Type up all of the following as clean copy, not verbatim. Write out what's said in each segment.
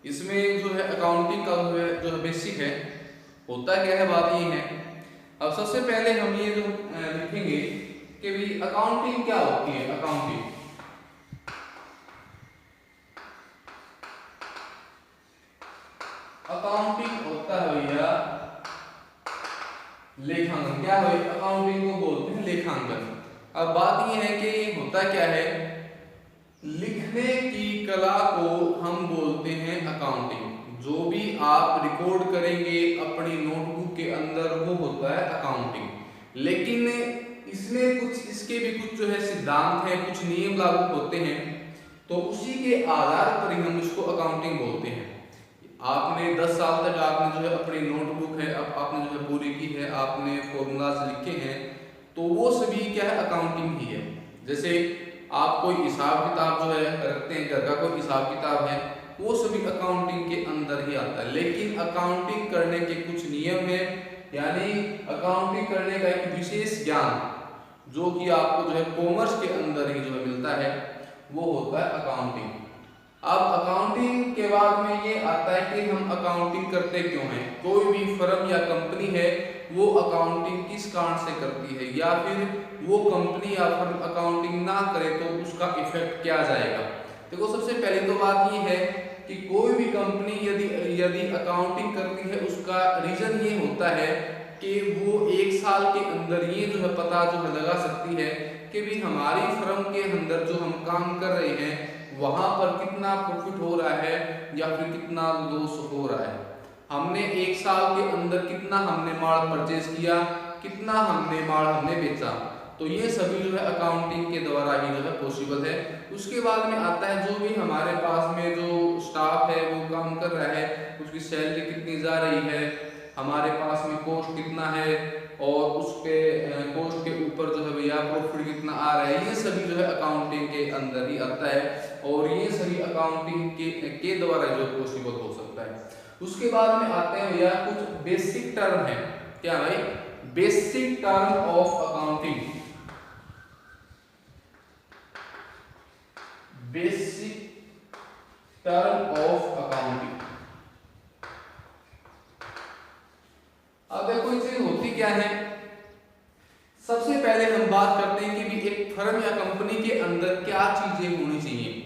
इसमें जो है अकाउंटिंग का जो है बेसिक है, होता क्या है, बात ये है। अब सबसे पहले हम ये जो लिखेंगे कि भी अकाउंटिंग क्या होती है। अकाउंटिंग होता है भैया लेखांकन। क्या है अकाउंटिंग को बोलते हैं लेखांकन। अब बात ये है कि होता क्या है, लिखने की कला को हम बोलते हैं अकाउंटिंग। जो भी आप रिकॉर्ड करेंगे अपनी नोटबुक के अंदर वो होता है अकाउंटिंग। लेकिन इसमें कुछ इसके भी कुछ जो है सिद्धांत है, कुछ नियम लागू होते हैं, तो उसी के आधार पर ही हम इसको अकाउंटिंग बोलते हैं। आपने 10 साल तक आपने जो है अपनी नोटबुक है अब आपने जो है पूरी की है, आपने फॉर्मूलाज लिखे हैं, तो वो सभी क्या है अकाउंटिंग ही है। जैसे आप कोई हिसाब किताब जो है रखते हैं, घर का कोई हिसाब किताब है, वो सभी अकाउंटिंग के अंदर ही आता है। लेकिन अकाउंटिंग करने के कुछ नियम है, यानी अकाउंटिंग करने का एक विशेष ज्ञान जो कि आपको जो है कॉमर्स के अंदर ही जो है मिलता है, वो होता है अकाउंटिंग। अब अकाउंटिंग के बाद में ये आता है कि हम अकाउंटिंग करते क्यों हैं। कोई भी फर्म या कंपनी है वो अकाउंटिंग किस कारण से करती है, या फिर वो कंपनी या फर्म अकाउंटिंग ना करे तो उसका इफेक्ट क्या जाएगा। देखो सबसे पहले तो बात ये है कि कोई भी कंपनी यदि यदि अकाउंटिंग करती है, उसका रीजन ये होता है कि वो 1 साल के अंदर ये जो है पता जो है लगा सकती है कि भी हमारी फर्म के अंदर जो हम काम कर रहे हैं वहां पर कितना प्रॉफिट हो रहा है या फिर कितना लॉस हो रहा है। हमने 1 साल के अंदर कितना हमने माल परचेज किया, कितना हमने माल हमने बेचा, तो ये सभी जो है अकाउंटिंग के द्वारा ही जो है पॉसिबल है। उसके बाद में आता है जो भी हमारे पास में जो स्टाफ है वो काम कर रहा है, उसकी सैलरी कितनी जा रही है, हमारे पास में कॉस्ट कितना है, और उस पे कॉस्ट के ऊपर जो है भैया प्रॉफिट कितना आ रहा है, ये सभी जो है अकाउंटिंग के अंदर ही आता है। और ये सभी अकाउंटिंग के द्वारा जो पॉसिबल हो सकता है। उसके बाद में आते हैं भैया कुछ बेसिक टर्म है। क्या भाई, basic term of accounting. Basic term of accounting. अब देखो ये चीज होती क्या है, सबसे पहले हम बात करते हैं कि भी एक फर्म या कंपनी के अंदर क्या चीजें होनी चाहिए।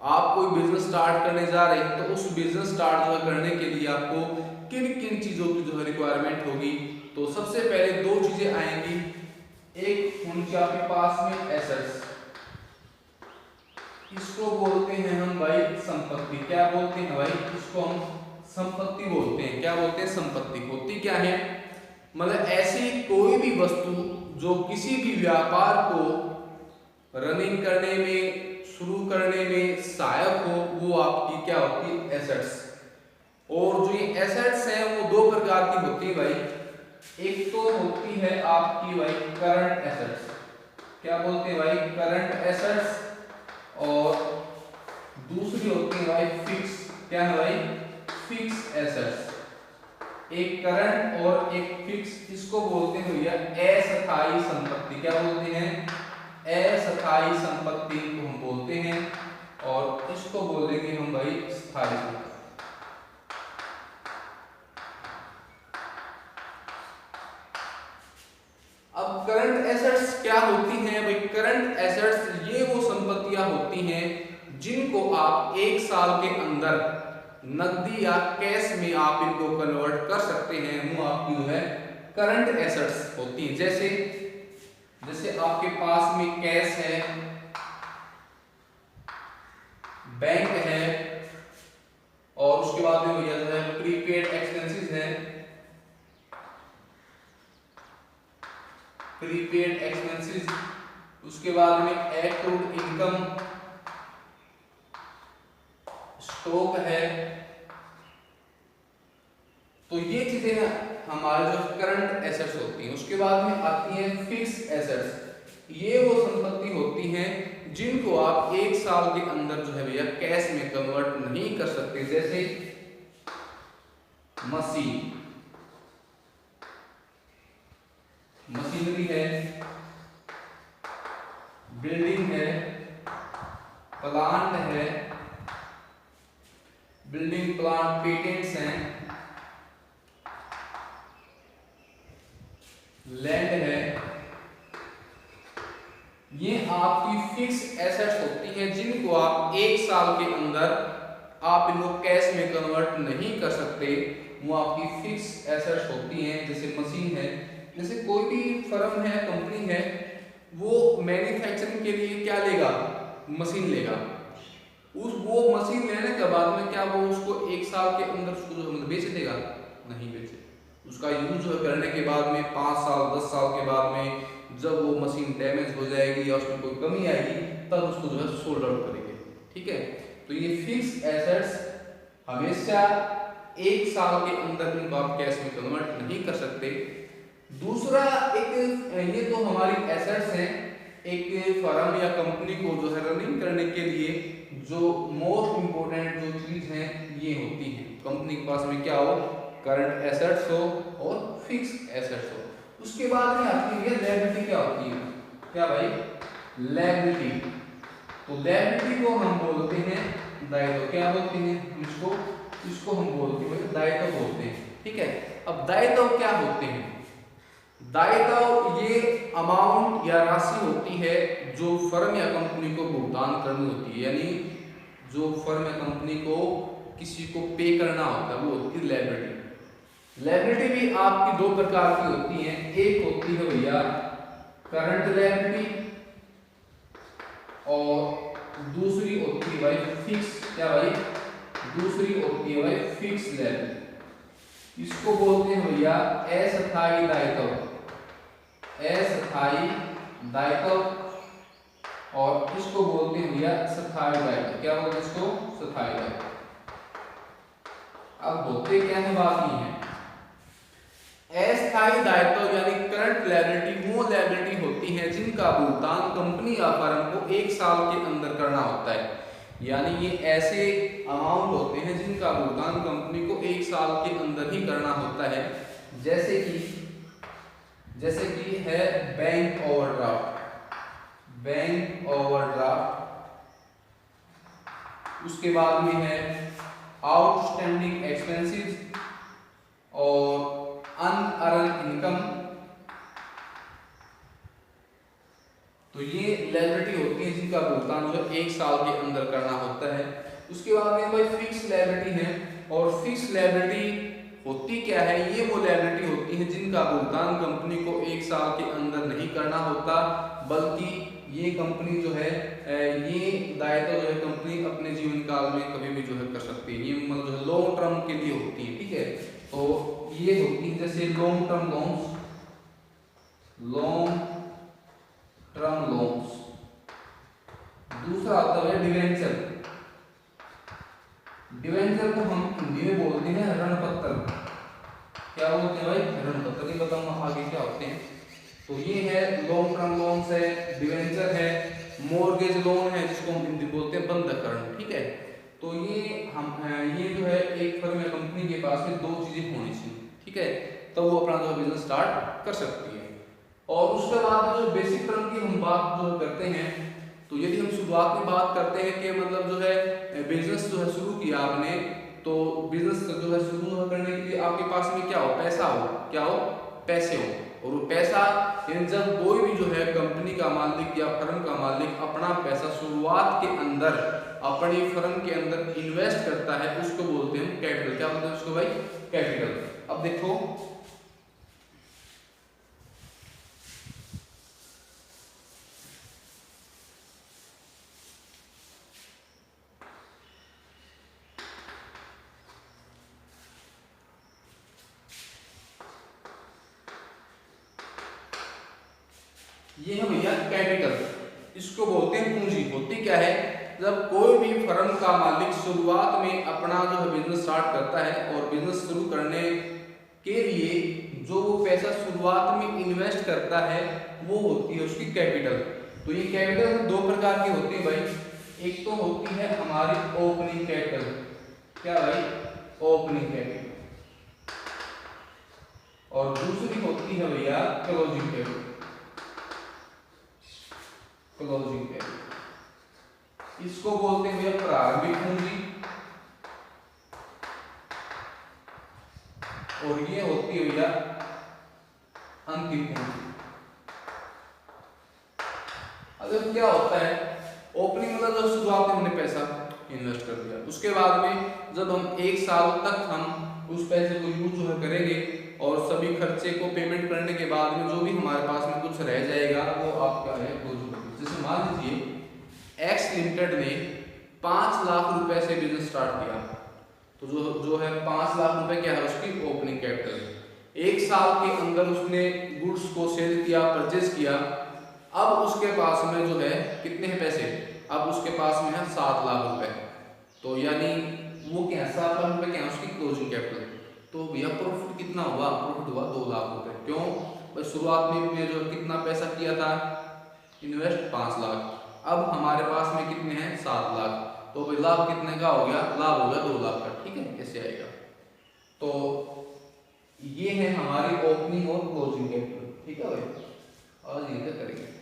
आप कोई बिजनेस स्टार्ट करने जा रहे हैं, तो उस बिजनेस स्टार्ट जो करने के लिए आपको किन किन चीजों की जो है रिक्वायरमेंट होगी। तो सबसे पहले 2 चीजें आएंगी। एक होनी चाहिए आपके पास में एसेट्स, इसको बोलते हैं हम भाई संपत्ति। क्या बोलते हैं भाई, इसको हम संपत्ति बोलते हैं। क्या बोलते हैं, संपत्ति। होती क्या है, मतलब ऐसी कोई भी वस्तु जो किसी भी व्यापार को रनिंग करने में, शुरू करने में सहायक हो, वो आपकी क्या होती है, एसेट्स। और जो ये एसेट्स हैं वो 2 प्रकार की होती है भाई। एक तो होती है आपकी भाई करंट एसेट्स। क्या बोलते हैं भाई, करंट एसेट्स। और दूसरी होती है भाई फिक्स। क्या है भाई, फिक्स एसेट्स। एक करंट और एक फिक्स, इसको बोलते हैं भैया अस्थायी संपत्ति। क्या बोलते हैं, अस्थायी संपत्ति को हम बोलते हैं, और इसको बोलेंगे हम भाई स्थायी संपत्ति। अब करंट एसेट्स क्या होती हैं भाई, करंट एसेट्स ये वो संपत्तियां होती हैं जिनको आप 1 साल के अंदर नकदी या कैश में आप इनको कन्वर्ट कर सकते हैं, वो आपकी जो है करंट एसेट्स होती है। जैसे जैसे आपके पास में कैश है, बैंक है, और उसके बाद में भैया जो है प्रीपेड एक्सपेंसेस है, प्रीपेड एक्सपेंसेस। उसके बाद में एक्रूड इनकम, स्टॉक है। तो ये चीजें हमारे जो करंट एसेट्स होती हैं। उसके बाद में आती है फिक्स एसेट्स। ये वो संपत्ति होती हैं जिनको आप 1 साल के अंदर जो है भैया कैश में कन्वर्ट नहीं कर सकते। जैसे मशीनरी है, बिल्डिंग है, प्लांट है, बिल्डिंग प्लांट पेटेंट्स हैं, लैंड है, ये आपकी फिक्स एसेट्स होती हैं जिनको आप एक साल के अंदर आप इनको कैश में कन्वर्ट नहीं कर सकते। वो आपकी फिक्स एसेट्स होती हैं। जैसे मशीन है, जैसे कोई भी फर्म है, कंपनी है, वो मैन्युफैक्चरिंग के लिए क्या लेगा, मशीन लेगा। वो मशीन लेने के बाद में क्या वो उसको एक साल के अंदर उसको जो मतलब बेच देगा, नहीं बेचे। उसका यूज करने के बाद में 5 साल 10 साल के बाद में जब वो मशीन डैमेज हो जाएगी या उसमें कोई कमी आएगी तब उसको जो है सोल्ड आउट करेंगे। ठीक है, तो ये फिक्स एसेट्स हमेशा एक साल के अंदर इनको आप कैश में कन्वर्ट नहीं कर सकते। दूसरा एक ये तो हमारी एसेट्स हैं। एक फर्म या कंपनी को जो है रनिंग करने के लिए जो मोस्ट इंपोर्टेंट जो चीज है ये होती है, कंपनी के पास में क्या हो, करंट एसेट्स हो और फिक्स एसेट्स हो। उसके बाद में आती है लायबिलिटी। क्या होती है, क्या भाई, लायबिलिटी। तो लायबिलिटी को हम बोलते हैं दायित्व। क्या बोलते हैं इसको हम बोलते हैं दायित्व बोलते हैं। ठीक है, अब दायित्व क्या होते हैं, दायित्व ये अमाउंट या राशि होती है जो फर्म या कंपनी को भुगतान करनी होती है, यानी जो फर्म या कंपनी को किसी को पे करना होता है वो होती है लायबिलिटी। लायबिलिटी भी आपकी दो प्रकार की होती है। एक होती है भैया करंट लायबिलिटी और दूसरी होती है भाई फिक्स। क्या भाई, दूसरी होती है भाई फिक्स लायबिलिटी। इसको बोलते हैं भैया अस्थायी दायित्व, अस्थायी दायित्व, और इसको बोलते हैं भैया स्थायी दायित्व। क्या बोलते हैं इसको, स्थायी दायित्व। अब होते क्या है, बात ये है अस्थायी दायित्व यानी करंट लायबिलिटी वो लायबिलिटी होती है जिनका भुगतान कंपनी या फर्म को एक साल के अंदर करना होता है। यानी ये ऐसे अमाउंट होते हैं जिनका भुगतान कंपनी को एक साल के अंदर ही करना होता है। जैसे कि है बैंक ओवरड्राफ्ट, बैंक ओवरड्राफ्ट। उसके बाद में है आउटस्टैंडिंग एक्सपेंसेस और अनअर्न्ड इनकम। तो ये लायबिलिटी होती है जिनका भुगतान जो एक साल के अंदर करना होता है। उसके बाद में भाई फिक्स लायबिलिटी है, और फिक्स लायबिलिटी होती क्या है, ये वो लायबिलिटी होती है जिनका भुगतान कंपनी को एक साल के अंदर नहीं करना होता, बल्कि ये कंपनी जो है ये दायित्व जो है कंपनी अपने जीवन काल में कभी भी जो है कर सकती है। ये मतलब जो है लॉन्ग टर्म के लिए होती है। ठीक है, तो ये होती है जैसे long term loans, long term loans. दूसरा आता है डिवेंचर। डिवेंचर को हम हिंदी में बोलते हैं ऋण पत्र। क्या बोलते हैं भाई, ऋण पत्र। नहीं बताऊंगा आगे क्या होते हैं। तो ये है लॉन्ग टर्म लोन्स है, डिवेंचर है, मॉर्गेज लोन है जिसको हम हिंदी बोलते हैं बंधक। ठीक है, तो ये जो है एक फर्म या कंपनी के पास में दो चीजें होनी चाहिए। ठीक है, तो वो अपना जो बिजनेस स्टार्ट कर सकती है। और उसके बाद जो बेसिक टर्म की हम बात जो करते हैं, तो यदि हम शुरुआत में बात करते हैं कि मतलब जो है बिजनेस जो है शुरू किया आपने, तो बिजनेस जो है शुरू करने के लिए आपके पास में क्या हो, पैसा हो, क्या हो, पैसे हो। और वो पैसा जब कोई भी जो है कंपनी का मालिक या फर्म का मालिक अपना पैसा शुरुआत के अंदर अपनी फर्म के अंदर इन्वेस्ट करता है, उसको बोलते हैं कैपिटल। क्या बोलते हैं उसको भाई, कैपिटल। अब देखो ये है भैया कैपिटल, इसको बोलते हैं पूंजी। होती क्या है, जब कोई भी फर्म का मालिक शुरुआत में अपना जो है बिजनेस स्टार्ट करता है और बिजनेस शुरू करने के लिए जो वो पैसा शुरुआत में इन्वेस्ट करता है वो होती है उसकी कैपिटल। तो ये कैपिटल दो प्रकार की होती है भाई। एक तो होती है हमारी ओपनिंग कैपिटल। क्या भाई, ओपनिंग कैपिटल। और दूसरी होती है भैया क्लोजिंग कैपिटल, क्लोजिंग कैपिटल। इसको बोलते हैं भैया प्रारंभिक पूंजी और ये होती है भैया अंतिम पूंजी। अब क्या होता है, ओपनिंग मतलब जब शुरुआत में हमने पैसा इन्वेस्ट कर दिया, उसके बाद में जब हम 1 साल तक हम उस पैसे को यूज जो है करेंगे और सभी खर्चे को पेमेंट करने के बाद में जो भी हमारे पास में कुछ रह जाएगा वो आपका है क्लोजिंग कैपिटल। जैसे मान लीजिए एक्स लिमिटेड ने 5 लाख रुपए से बिजनेस स्टार्ट किया, तो जो है 5 लाख रुपए क्या है उसकी ओपनिंग कैपिटल है। 1 साल के अंदर उसने गुड्स को सेल किया, परचेज किया, अब उसके पास में जो है कितने हैं पैसे, अब उसके पास में है 7 लाख रुपए, तो यानी वो क्या है 7 लाख रुपए क्या है उसकी क्लोजिंग कैपिटल। तो भैया प्रॉफिट कितना हुआ, प्रॉफिट हुआ 2 लाख रुपए। क्यों भाई, शुरुआत में जो कितना पैसा किया था इन्वेस्ट 5 लाख, अब हमारे पास में कितने हैं 7 लाख, तो भाई लाभ कितने का हो गया, लाभ हो गया 2 लाख का। ठीक है, कैसे आएगा, तो ये है हमारी ओपनिंग और क्लोजिंग कैपिटल। ठीक है भाई, आज ये करेंगे।